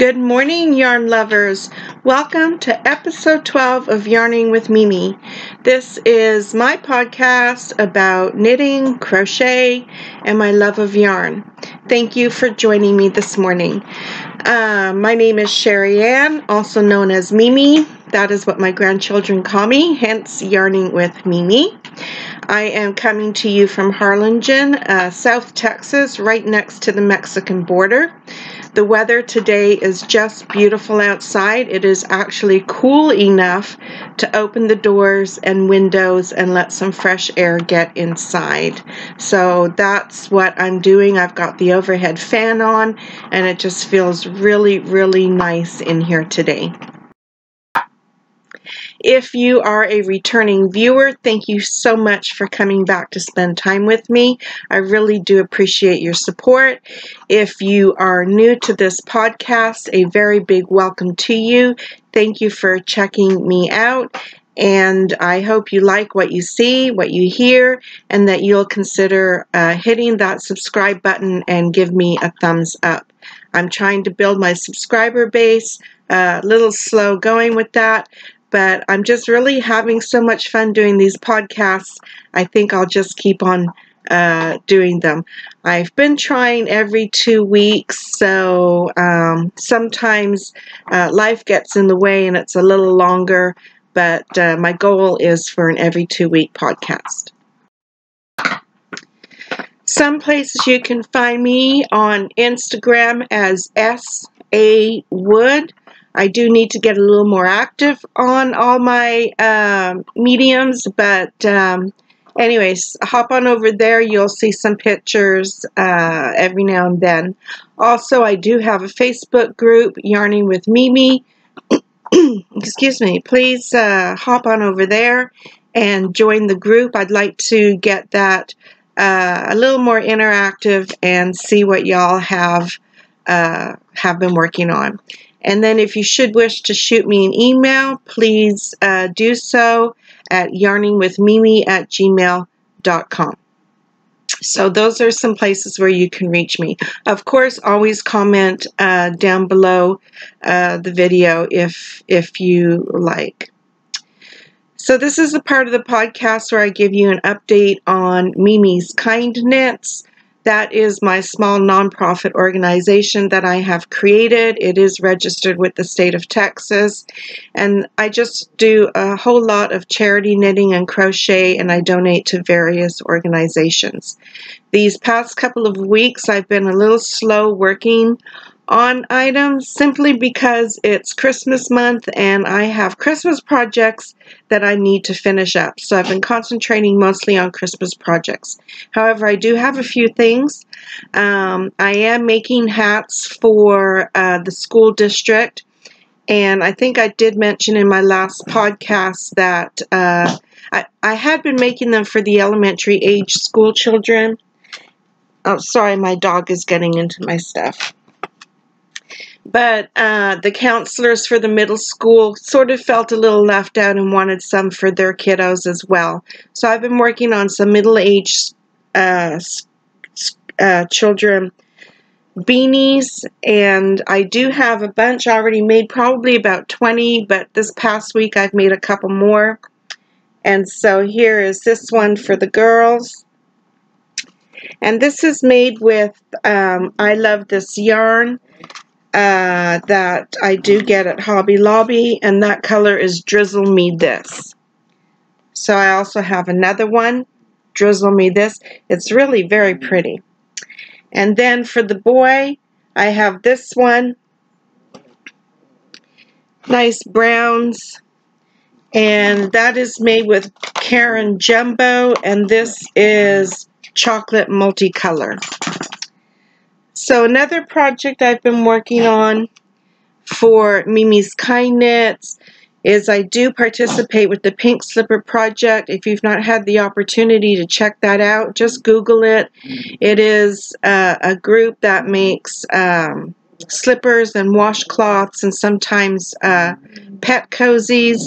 Good morning, yarn lovers. Welcome to episode 12 of Yarning with Mimi. This is my podcast about knitting, crochet, and my love of yarn. Thank you for joining me this morning. My name is Sherry Ann, also known as Mimi. That is what my grandchildren call me, hence Yarning with Mimi. I am coming to you from Harlingen, South Texas, right next to the Mexican border. The weather today is just beautiful outside. It is actually cool enough to open the doors and windows and let some fresh air get inside. So that's what I'm doing. I've got the overhead fan on and it just feels really, really nice in here today. If you are a returning viewer, thank you so much for coming back to spend time with me. I really do appreciate your support. If you are new to this podcast, a very big welcome to you. Thank you for checking me out. And I hope you like what you see, what you hear, and that you'll consider hitting that subscribe button and give me a thumbs up. I'm trying to build my subscriber base, a little slow going with that. But I'm just really having so much fun doing these podcasts. I think I'll just keep on doing them. I've been trying every 2 weeks, so sometimes life gets in the way and it's a little longer, but my goal is for an every 2-week podcast. Some places you can find me on Instagram as sawood. I do need to get a little more active on all my mediums, but anyways, hop on over there. You'll see some pictures every now and then. Also, I do have a Facebook group, Yarning with Mimi. Excuse me. Please hop on over there and join the group. I'd like to get that a little more interactive and see what y'all have been working on. And then if you should wish to shoot me an email, please do so at yarningwithmimi@gmail.com. So those are some places where you can reach me. Of course, always comment down below the video if you like. So this is the part of the podcast where I give you an update on Mimi's Kind Knits. That is my small nonprofit organization that I have created. It is registered with the state of Texas. And I just do a whole lot of charity knitting and crochet, and I donate to various organizations. These past couple of weeks, I've been a little slow working on items simply because it's Christmas month and I have Christmas projects that I need to finish up. So I've been concentrating mostly on Christmas projects. However, I do have a few things. I am making hats for the school district, and I think I did mention in my last podcast that I had been making them for the elementary age school children. Oh, sorry, my dog is getting into my stuff. But the counselors for the middle school sort of felt a little left out and wanted some for their kiddos as well. So I've been working on some middle-aged children beanies, and I do have a bunch already made, probably about 20, but this past week I've made a couple more. And so here is this one for the girls. And this is made with I Love This Yarn. That I do get at Hobby Lobby, and that color is Drizzle Me This. So I also have another one, Drizzle Me This. It's really very pretty. And then for the boy, I have this one, nice browns, and that is made with Karen Jumbo, and this is chocolate multicolor. So another project I've been working on for Mimi's Kind Knits is I do participate with the Pink Slipper Project. If you've not had the opportunity to check that out, just Google it. It is a group that makes slippers and washcloths and sometimes pet cozies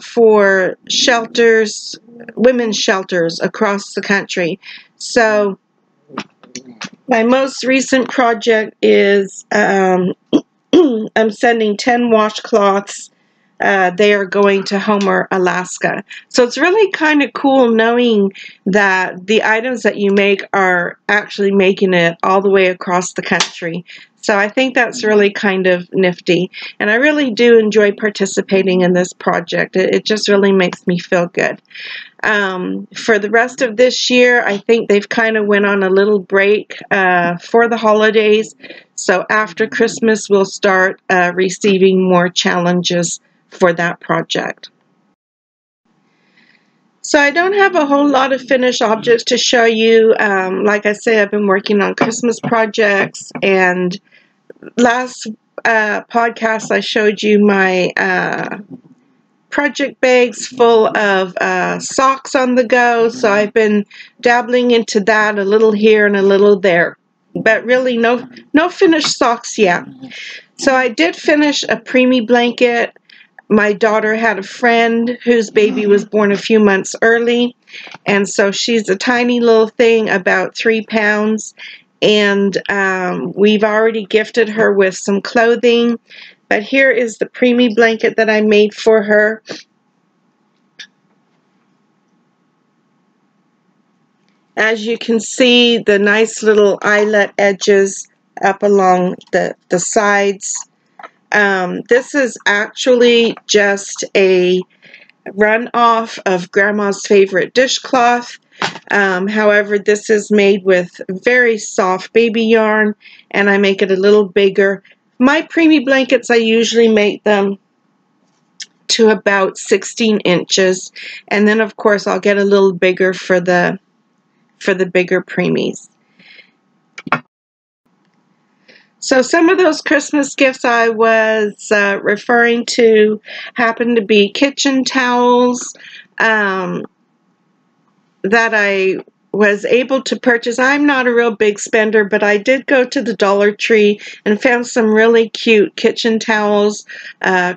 for shelters, women's shelters across the country. So my most recent project is I'm sending 10 washcloths. They are going to Homer, Alaska. So it's really kind of cool knowing that the items that you make are actually making it all the way across the country. So I think that's really kind of nifty. And I really do enjoy participating in this project. It just really makes me feel good. For the rest of this year, I think they've kind of went on a little break for the holidays. So after Christmas, we'll start receiving more challenges for that project. So I don't have a whole lot of finished objects to show you. Like I say, I've been working on Christmas projects, and last podcast I showed you my project bags full of socks on the go, so I've been dabbling into that a little here and a little there, but really no finished socks yet. So I did finish a preemie blanket. My daughter had a friend whose baby was born a few months early, and so she's a tiny little thing, about 3 pounds, and we've already gifted her with some clothing. But here is the preemie blanket that I made for her. As you can see, the nice little eyelet edges up along the sides. This is actually just a runoff of Grandma's favorite dishcloth. However, this is made with very soft baby yarn, and I make it a little bigger. My preemie blankets, I usually make them to about 16 inches, and then of course I'll get a little bigger for the bigger preemies. So some of those Christmas gifts I was referring to happen to be kitchen towels that I was able to purchase. I'm not a real big spender, but I did go to the Dollar Tree and found some really cute kitchen towels,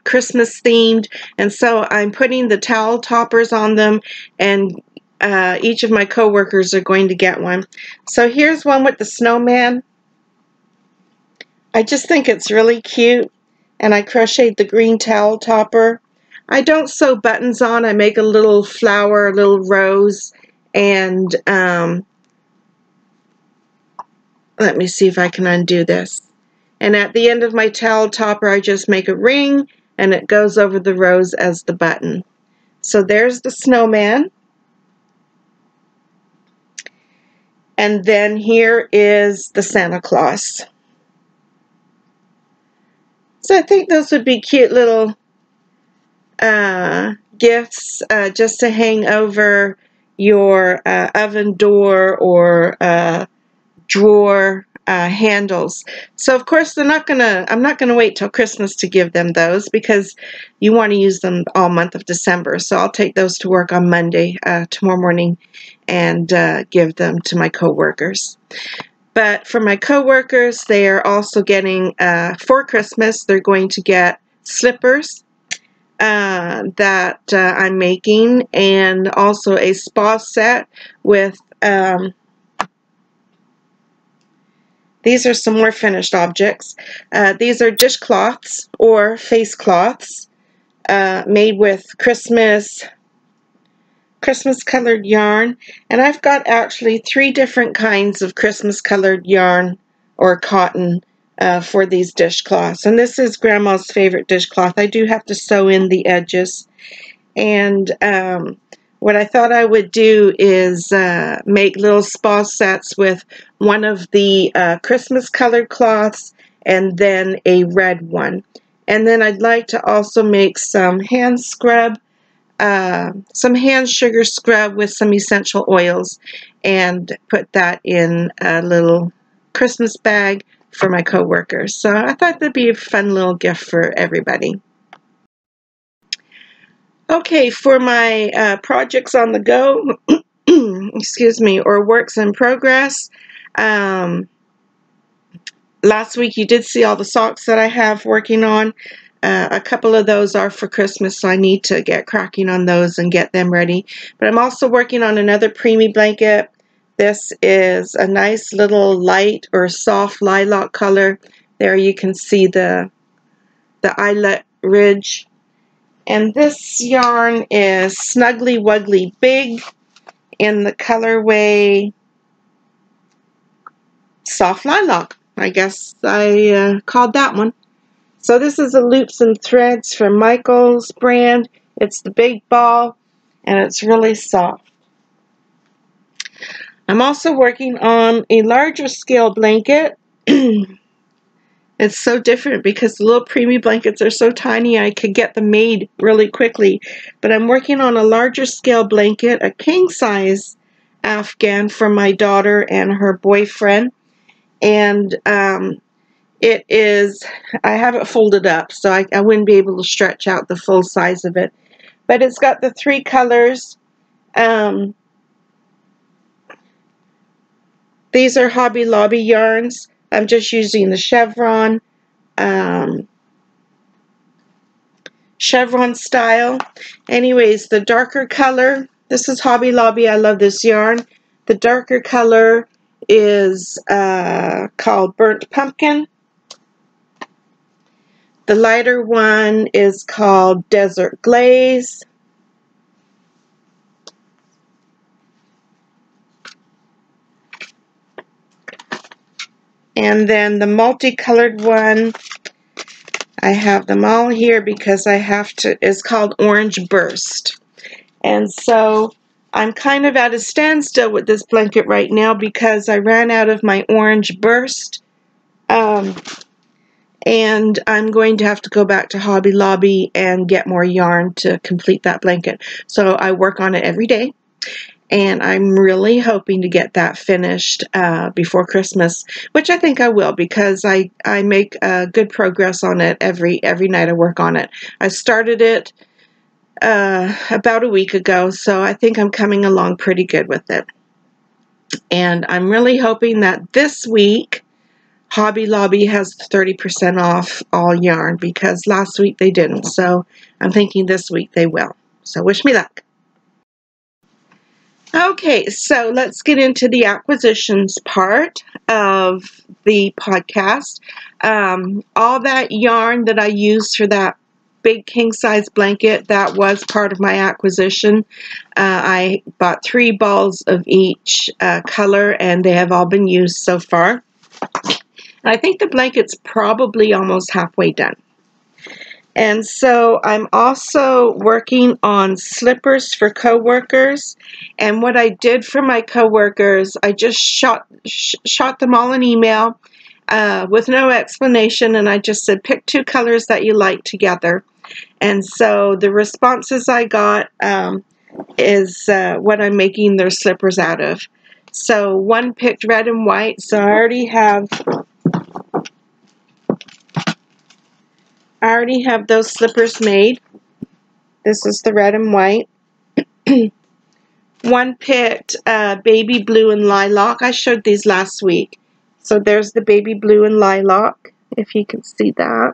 Christmas themed, and so I'm putting the towel toppers on them, and each of my coworkers are going to get one. So here's one with the snowman. I just think it's really cute, and I crocheted the green towel topper. I don't sew buttons on. I make a little flower, a little rose, and let me see if I can undo this. And at the end of my towel topper, I just make a ring, and it goes over the rose as the button. So there's the snowman. And then here is the Santa Claus. So I think those would be cute little gifts just to hang over your oven door or drawer handles. So of course I'm not gonna wait till Christmas to give them those, because you want to use them all month of December. So I'll take those to work on Monday, tomorrow morning, and give them to my coworkers. But for my coworkers, they are also getting, for Christmas, they're going to get slippers that I'm making, and also a spa set with, these are some more finished objects. These are dishcloths or face cloths made with Christmas colored yarn, and I've got actually 3 different kinds of Christmas colored yarn or cotton for these dishcloths. And this is Grandma's favorite dishcloth. I do have to sew in the edges, and what I thought I would do is make little spa sets with one of the Christmas colored cloths and then a red one. And then I'd like to also make some hand scrub, some hand sugar scrub with some essential oils, and put that in a little Christmas bag for my coworkers. So I thought that'd be a fun little gift for everybody. Okay, for my projects on the go, excuse me, or works in progress, last week you did see all the socks that I have working on. A couple of those are for Christmas, so I need to get cracking on those and get them ready. But I'm also working on another preemie blanket. This is a nice little light or soft lilac color. There you can see the the eyelet ridge. And this yarn is Snuggly Wuggly Big in the colorway Soft Lilac. I guess I called that one. So this is a Loops and Threads from Michael's brand. It's the big ball, and it's really soft. I'm also working on a larger scale blanket. It's so different because the little preemie blankets are so tiny I could get them made really quickly. But I'm working on a larger scale blanket, a king size Afghan for my daughter and her boyfriend. And it is, I have it folded up, so I wouldn't be able to stretch out the full size of it. But it's got the 3 colors. These are Hobby Lobby yarns. I'm just using the chevron style. Anyways, the darker color, this is Hobby Lobby. I love this yarn. The darker color is called Burnt Pumpkin. The lighter one is called Desert Glaze. And then the multicolored one, I have them all here because I have to, is called Orange Burst. And so I'm kind of at a standstill with this blanket right now because I ran out of my Orange Burst. And I'm going to have to go back to Hobby Lobby and get more yarn to complete that blanket. So I work on it every day. And I'm really hoping to get that finished before Christmas, which I think I will because I make good progress on it every night I work on it. I started it about a week ago, so I think I'm coming along pretty good with it. And I'm really hoping that this week Hobby Lobby has 30% off all yarn because last week they didn't. So I'm thinking this week they will. So wish me luck. Okay, so let's get into the acquisitions part of the podcast. All that yarn that I used for that big king size blanket, that was part of my acquisition. I bought 3 balls of each color and they have all been used so far. And I think the blanket's probably almost halfway done. And so I'm also working on slippers for coworkers. And what I did for my coworkers, I just shot them all an email with no explanation. And I just said, pick 2 colors that you like together. And so the responses I got is what I'm making their slippers out of. So one picked red and white. So I already have those slippers made. This is the red and white. One picked baby blue and lilac. I showed these last week. So there's the baby blue and lilac, if you can see that.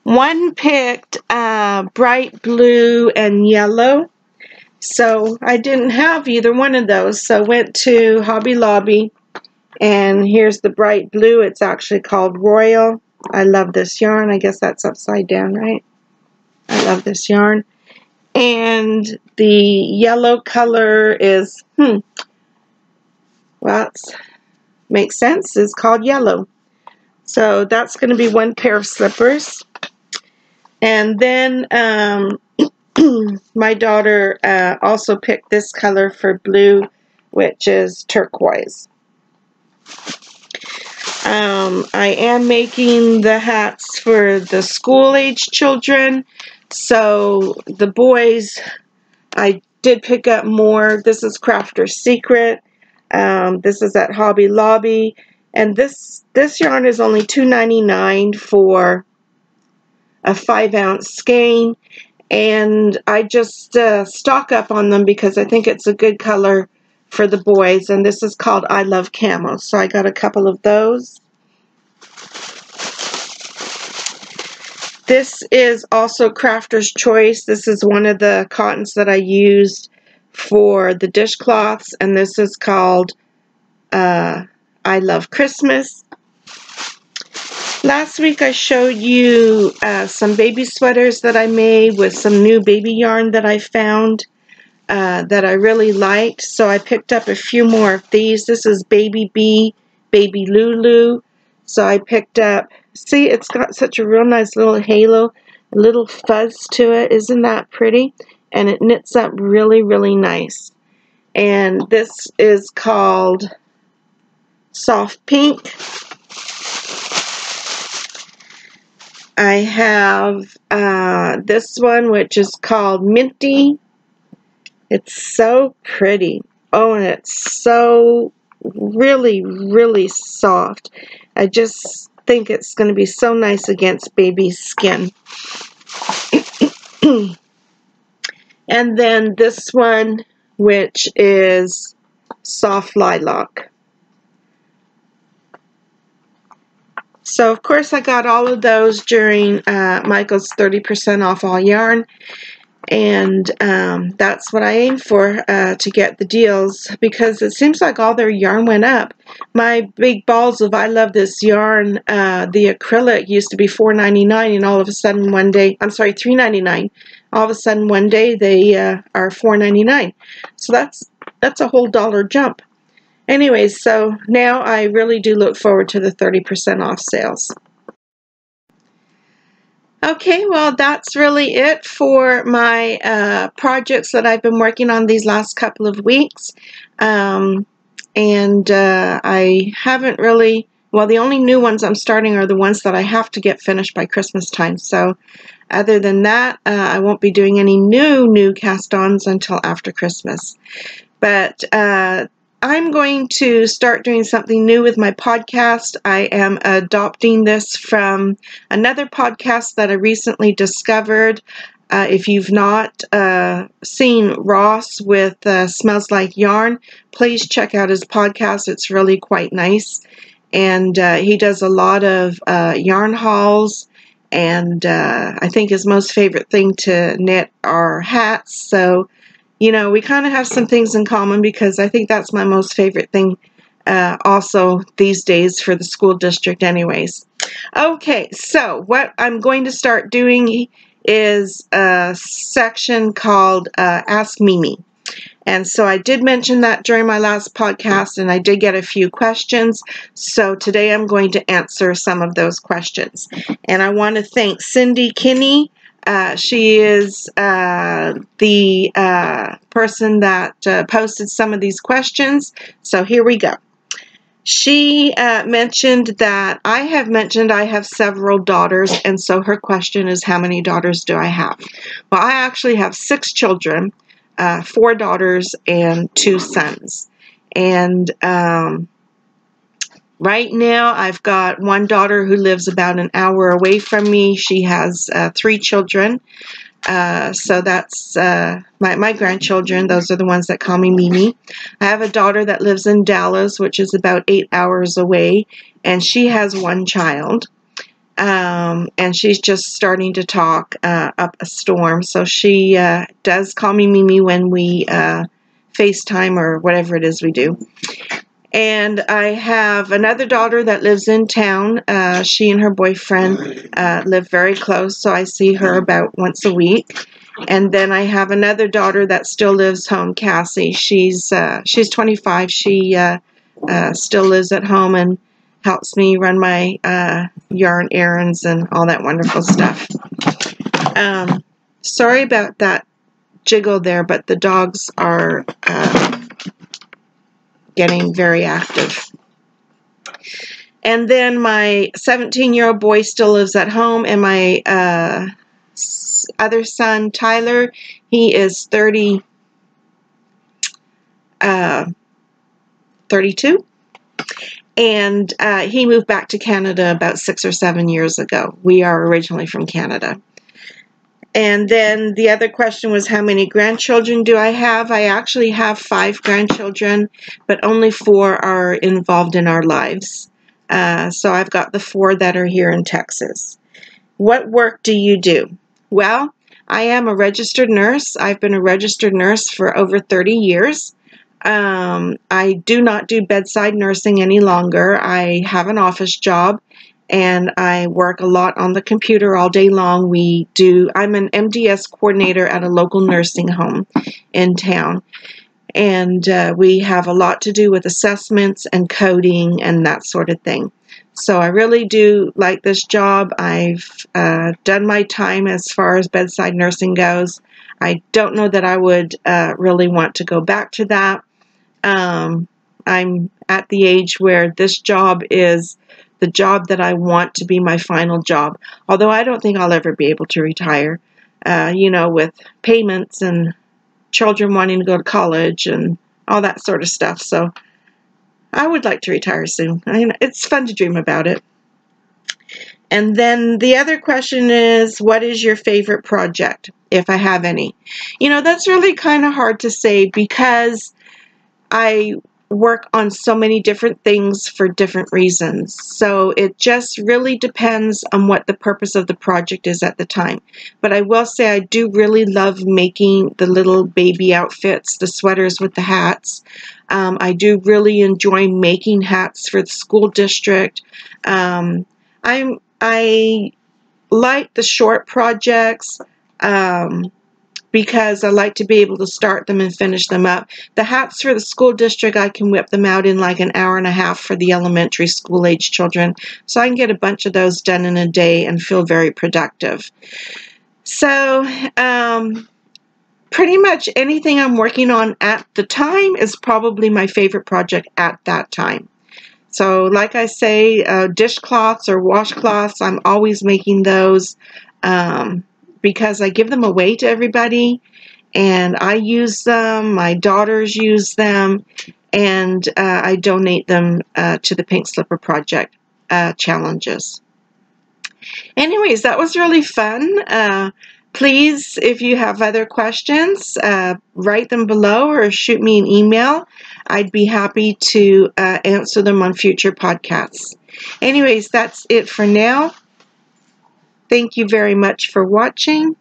One picked bright blue and yellow. So I didn't have either one of those. So I went to Hobby Lobby. And here's the bright blue. It's actually called Royal. I love this yarn. I guess that's upside down, right? I love this yarn. And the yellow color is, well, makes sense. It's called yellow. So that's going to be one pair of slippers. And then my daughter also picked this color for blue, which is turquoise. I am making the hats for the school-age children. So the boys, I did pick up more. This is Crafter's Secret. This is at Hobby Lobby. And this yarn is only $2.99 for a 5-ounce skein. And I just stock up on them because I think it's a good color for the boys. And this is called I Love Camo. So I got a couple of those. This is also Crafter's Choice. This is one of the cottons that I used for the dishcloths. And this is called I Love Christmas. Last week I showed you some baby sweaters that I made with some new baby yarn that I found that I really liked. So I picked up a few more of these. This is Baby Bee, Baby Lulu. So I picked up, see, it's got such a real nice little halo, a little fuzz to it. Isn't that pretty? And it knits up really, really nice. And this is called Soft Pink. I have this one, which is called Minty. It's so pretty. Oh, and it's so really, really soft. I just think it's going to be so nice against baby's skin. And then this one, which is Soft Lilac. So, of course, I got all of those during Michael's 30% off all yarn. And that's what I aim for, to get the deals, because it seems like all their yarn went up. My big balls of I Love This Yarn, the acrylic used to be $4.99, and all of a sudden one day, I'm sorry, $3.99. All of a sudden one day they are $4.99. So that's a whole dollar jump. Anyways, so now I really do look forward to the 30% off sales. Okay, well, that's really it for my projects that I've been working on these last couple of weeks. I haven't really, well, the only new ones I'm starting are the ones that I have to get finished by Christmas time. So other than that, I won't be doing any new cast-ons until after Christmas. But I'm going to start doing something new with my podcast. I am adopting this from another podcast that I recently discovered. If you've not seen Ross with Smells Like Yarn, please check out his podcast. It's really quite nice. And he does a lot of yarn hauls. And I think his most favorite thing to knit are hats. So, you know, we kind of have some things in common, because I think that's my most favorite thing also these days for the school district anyways. Okay, so what I'm going to start doing is a section called Ask Mimi. And so I did mention that during my last podcast, and I did get a few questions. So today I'm going to answer some of those questions. And I want to thank Cindy Kinney. She is the person that posted some of these questions. So here we go. She mentioned that I have several daughters, and so her question is, how many daughters do I have? Well, I actually have 6 children, 4 daughters and 2 sons. And right now I've got one daughter who lives about an hour away from me. She has 3 children. So that's my grandchildren. Those are the ones that call me Mimi. I have a daughter that lives in Dallas, which is about 8 hours away, and she has 1 child. And she's just starting to talk up a storm. So she does call me Mimi when we FaceTime or whatever it is we do. And I have another daughter that lives in town. She and her boyfriend live very close, so I see her about once a week. And then I have another daughter that still lives home, Cassie. She's 25. She still lives at home and helps me run my yarn errands and all that wonderful stuff. Sorry about that jiggle there, but the dogs are getting very active. And then my 17-year-old boy still lives at home, and my other son, Tyler, he is 32. And he moved back to Canada about 6 or 7 years ago. We are originally from Canada. And then the other question was, how many grandchildren do I have? I actually have 5 grandchildren, but only 4 are involved in our lives. So I've got the 4 that are here in Texas. What work do you do? Well, I am a registered nurse. I've been a registered nurse for over 30 years. I do not do bedside nursing any longer. I have an office job, and I work a lot on the computer all day long. I'm an MDS coordinator at a local nursing home in town, and we have a lot to do with assessments and coding and that sort of thing. So I really do like this job. I've done my time as far as bedside nursing goes. I don't know that I would really want to go back to that. I'm at the age where this job is the job that I want to be my final job. Although I don't think I'll ever be able to retire, with payments and children wanting to go to college and all that sort of stuff. So I would like to retire soon. It's fun to dream about it. And then the other question is, what is your favorite project, if I have any? That's really kind of hard to say because I work on so many different things for different reasons. So it just really depends on what the purpose of the project is at the time. But I will say I do really love making the little baby outfits, the sweaters with the hats. I do really enjoy making hats for the school district. I like the short projects. Because I like to be able to start them and finish them up. The hats for the school district, I can whip them out in like an hour and a half for the elementary school age children. So I can get a bunch of those done in a day and feel very productive. So pretty much anything I'm working on at the time is probably my favorite project at that time. So like I say, dishcloths or washcloths, I'm always making those. Because I give them away to everybody, and I use them, my daughters use them, and I donate them to the Pink Slipper Project challenges. Anyways, that was really fun. Please, if you have other questions, write them below or shoot me an email. I'd be happy to answer them on future podcasts. Anyways, that's it for now. Thank you very much for watching.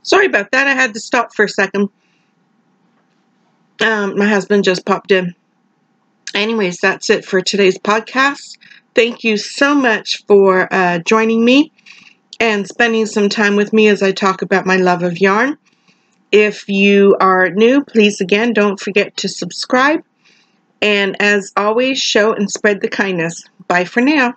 Sorry about that. I had to stop for a second. My husband just popped in. Anyways, that's it for today's podcast. Thank you so much for joining me and spending some time with me as I talk about my love of yarn. If you are new, please again, don't forget to subscribe. And as always, show and spread the kindness. Bye for now.